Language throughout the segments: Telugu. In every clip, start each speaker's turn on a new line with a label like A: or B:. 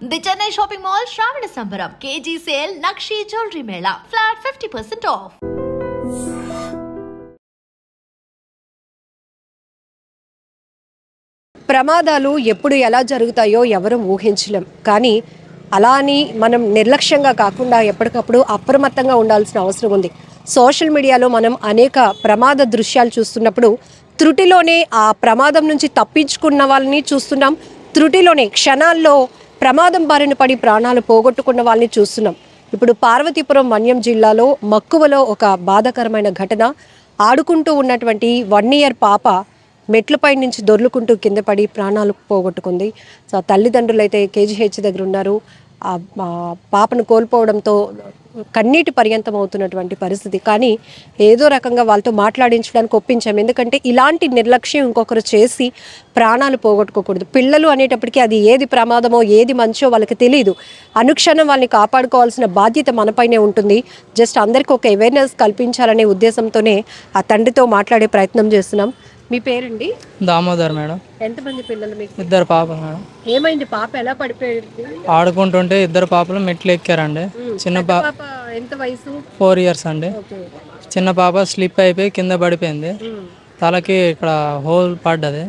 A: The Chennai Shopping Mall Shravana Sambaram KG Sale Nakshi Jewelry Mela Flat 50% off.
B: ప్రమాదాలు ఎప్పుడు ఎలా జరుగుతాయో ఎవరు ఊహించలేం. కానీ అలా అని మనం నిర్లక్ష్యంగా కాకుండా ఎప్పటికప్పుడు అప్రమత్తంగా ఉండాల్సిన అవసరం ఉంది. సోషల్ మీడియాలో మనం అనేక ప్రమాద దృశ్యాలు చూస్తున్నప్పుడు త్రుటిలోనే ఆ ప్రమాదం నుంచి తప్పించుకున్న వాళ్ళని చూస్తున్నాం. త్రుటిలోనే క్షణాల్లో ప్రమాదం బారిన పడి ప్రాణాలు పోగొట్టుకున్న వాళ్ళని చూస్తున్నాం. ఇప్పుడు పార్వతీపురం మన్యం జిల్లాలో మక్కువలో ఒక బాధాకరమైన ఘటన. ఆడుకుంటూ ఉన్నటువంటి 1 year పాప మెట్లపై నుంచి దొర్లుకుంటూ కింద పడి ప్రాణాలు పోగొట్టుకుంది. సో తల్లిదండ్రులు అయితే కేజీహెచ్ దగ్గర ఉన్నారు. ఆ పాపను కోల్పోవడంతో కన్నీటి పర్యంతం అవుతున్నటువంటి పరిస్థితి. కానీ ఏదో రకంగా వాళ్ళతో మాట్లాడించడానికి ఒప్పించాం. ఎందుకంటే ఇలాంటి నిర్లక్ష్యం ఇంకొకరు చేసి ప్రాణాలు పోగొట్టుకోకూడదు. పిల్లలు అనేటప్పటికీ అది ఏది ప్రమాదమో ఏది మంచో వాళ్ళకి తెలియదు. అనుక్షణం వాళ్ళని కాపాడుకోవాల్సిన బాధ్యత మనపైనే ఉంటుంది. జస్ట్ అందరికీ ఒక అవేర్నెస్ కల్పించాలనే ఉద్దేశంతోనే ఆ తండ్రితో మాట్లాడే ప్రయత్నం చేస్తున్నాం. మీ పేరండి?
C: దామోదర్ మేడం.
B: ఎంతమంది పిల్లలు మీకు?
C: 2 పాపలు మేడం.
B: ఏమైంది? పాప ఎలా పడిపోయింది?
C: ఆడుకుంటుంటే 2 పాపలు మెట్లు ఎక్కారండి. చిన్న పాప
B: ఎంత వయసు?
C: 4 years అండి. చిన్న పాప స్లిప్ అయిపోయి కింద పడిపోయింది. తలకి ఇక్కడ హోల్ పడ్డది.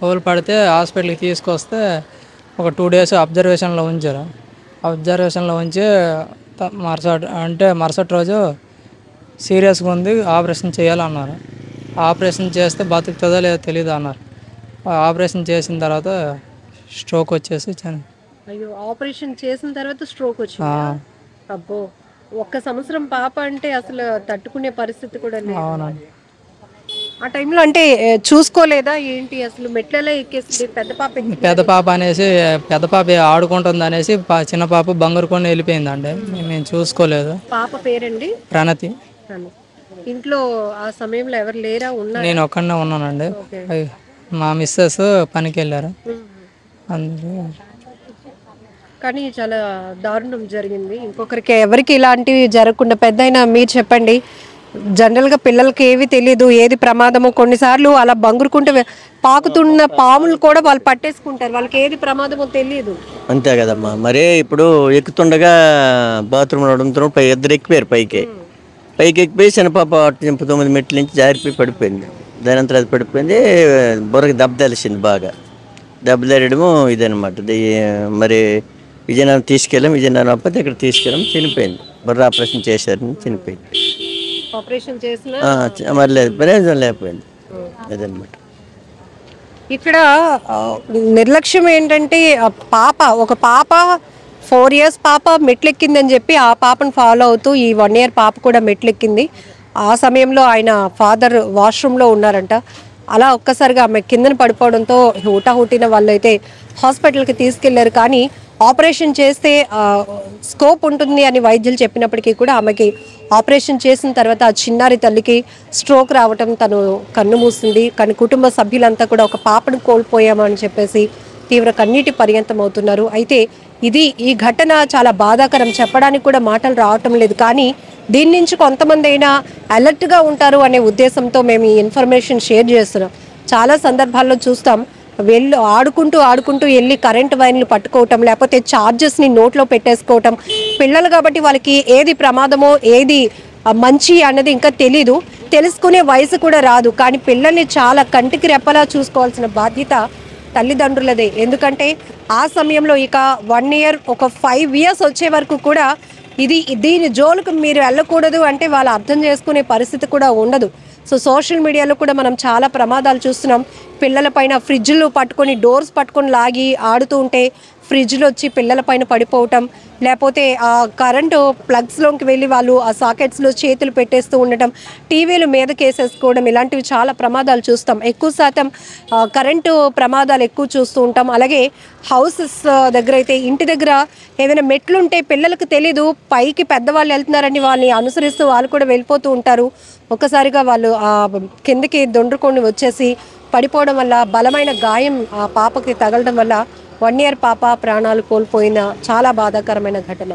C: హోల్ పడితే హాస్పిటల్కి తీసుకొస్తే ఒక 2 days అబ్జర్వేషన్లో ఉంచారు. అబ్జర్వేషన్లో ఉంచి మరుసటి రోజు సీరియస్గా ఉంది, ఆపరేషన్ చేయాలన్నారు. ఆపరేషన్ చేస్తే బతుకుతుందో లేదో తెలియదు అన్నారు. ఆపరేషన్ చేసిన తర్వాత స్ట్రోక్ వచ్చేసి
B: అయ్యో, ఆపరేషన్ చేసిన తర్వాత స్ట్రోక్ వచ్చింది. అబ్బో, 1 సంవత్సరం పాప అంటే అసలు తట్టుకునే పరిస్థితి కూడా లేదు.
C: అవునండి.
B: ఆ టైంలో అంటే చూసుకోలేదా ఏంటి? అసలు మెట్లలో ఎక్కేసి
C: పెద్ద పాప ఆడుకుంటుంది అనేసి చిన్న పాప బంగారుకొని వెళ్ళిపోయిందండి. నేను చూసుకోలేదు.
B: పాప పేరండి?
C: ప్రణతి.
B: ఇంట్లో ఆ సమయంలో ఎవరు లేరా?
C: నేను ఒక్కడనే ఉన్నానండి. మా మిస్సెస్ పనికి వెళ్ళారు.
B: కానీ చాలా దారుణం జరిగింది. ఇంకొకరికి ఎవరికి ఇలాంటివి జరగకుండా పెద్దయినా మీరు చెప్పండి. జనరల్గా పిల్లలకి ఏవి తెలియదు, ఏది ప్రమాదమో. కొన్నిసార్లు అలా బంగురుకుంటూ పాకుతున్న పాములు కూడా వాళ్ళు పట్టేసుకుంటారు. వాళ్ళకి ఏది ప్రమాదమో తెలియదు.
D: అంతే కదమ్మా. మరే ఇప్పుడు ఎక్కుతుండగా బాత్రూమ్ నడుముతున్నాడు, 2 ఎక్కిపోయారు. పైకి ఎక్కిపోయి చిన్నపాప 9 మెట్ల నుంచి జారిపోయి పడిపోయింది. దాని అంతా అది పడిపోయింది. బుర్రకి దెబ్బ తెలిసింది బాగా. దెబ్బ తేలడము ఇదనమాట. మరి విజయనగరం తీసుకెళ్ళాం. విజయనగరం అప్పటి ఇక్కడ తీసుకెళ్ళాం. చనిపోయింది. బుర్ర ఆపరేషన్ చేశారు, చనిపోయింది.
B: ఆపరేషన్ చేసిన
D: మరి లేదు, ప్రయోజనం లేకపోయింది. అదనమాట.
B: ఇక్కడ నిర్లక్ష్యం ఏంటంటే ఒక పాప 4 years పాప మెట్లెక్కిందని చెప్పి ఆ పాపను ఫాలో అవుతూ ఈ 1 year పాప కూడా మెట్లెక్కింది. ఆ సమయంలో ఆయన ఫాదర్ వాష్రూమ్లో ఉన్నారంట. అలా ఒక్కసారిగా ఆమె కిందన పడిపోవడంతో హుటాహుటిన వాళ్ళైతే హాస్పిటల్కి తీసుకెళ్లారు. కానీ ఆపరేషన్ చేస్తే స్కోప్ ఉంటుంది అని వైద్యులు చెప్పినప్పటికీ కూడా ఆమెకి ఆపరేషన్ చేసిన తర్వాత ఆ చిన్నారి తల్లికి స్ట్రోక్ రావటం, తను కన్ను మూసింది. కానీ కుటుంబ సభ్యులంతా కూడా ఒక పాపను కోల్పోయామని చెప్పేసి తీవ్ర కన్నీటి పర్యంతం అవుతున్నారు. అయితే ఈ ఘటన చాలా బాధాకరం. చెప్పడానికి కూడా మాటలు రావటం లేదు. కానీ దీని నుంచి కొంతమంది అయినా అలర్ట్గా ఉంటారు అనే ఉద్దేశంతో మేము ఈ ఇన్ఫర్మేషన్ షేర్ చేస్తున్నాం. చాలా సందర్భాల్లో చూస్తాం, ఆడుకుంటూ వెళ్ళి కరెంటు వైర్లు పట్టుకోవటం, లేకపోతే ఛార్జెస్ని నోట్లో పెట్టేసుకోవటం. పిల్లలు కాబట్టి వాళ్ళకి ఏది ప్రమాదమో ఏది మంచి అన్నది ఇంకా తెలీదు, తెలుసుకునే వయసు కూడా రాదు. కానీ పిల్లల్ని చాలా కంటికి రెప్పలా చూసుకోవాల్సిన బాధ్యత తల్లిదండ్రులదే. ఎందుకంటే ఆ సమయంలో ఇక 1 year ఒక 5 years వచ్చే వరకు కూడా దీని జోలుకు మీరు వెళ్ళకూడదు అంటే వాళ్ళు అర్థం చేసుకునే పరిస్థితి కూడా ఉండదు. సో సోషల్ మీడియాలో కూడా మనం చాలా ప్రమాదాలు చూస్తున్నాం. పిల్లల పైన ఫ్రిడ్జ్లు పట్టుకొని డోర్స్ పట్టుకొని లాగి ఆడుతూ ఉంటే ఫ్రిడ్జ్లు వచ్చి పిల్లల పైన పడిపోవటం, లేకపోతే ఆ కరెంటు ప్లగ్స్లోకి వెళ్ళి వాళ్ళు ఆ సాకెట్స్లో చేతులు పెట్టేస్తూ ఉండటం, టీవీలు మీదకేసేసుకోవడం, ఇలాంటివి చాలా ప్రమాదాలు చూస్తాం. ఎక్కువ శాతం కరెంటు ప్రమాదాలు ఎక్కువ చూస్తూ ఉంటాం. అలాగే హౌసెస్ దగ్గర అయితే ఇంటి దగ్గర ఏదైనా మెట్లుంటే పిల్లలకు తెలీదు, పైకి పెద్దవాళ్ళు వెళ్తున్నారని వాళ్ళని అనుసరిస్తూ వాళ్ళు కూడా వెళ్ళిపోతూ ఉంటారు. ఒక్కసారిగా వాళ్ళు కిందకి దొండ్రుకొని వచ్చేసి పడిపోవడం వల్ల బలమైన గాయం ఆ పాపకి తగలడం వల్ల 1 year పాప ప్రాణాలు కోల్పోయిన చాలా బాధాకరమైన ఘటన.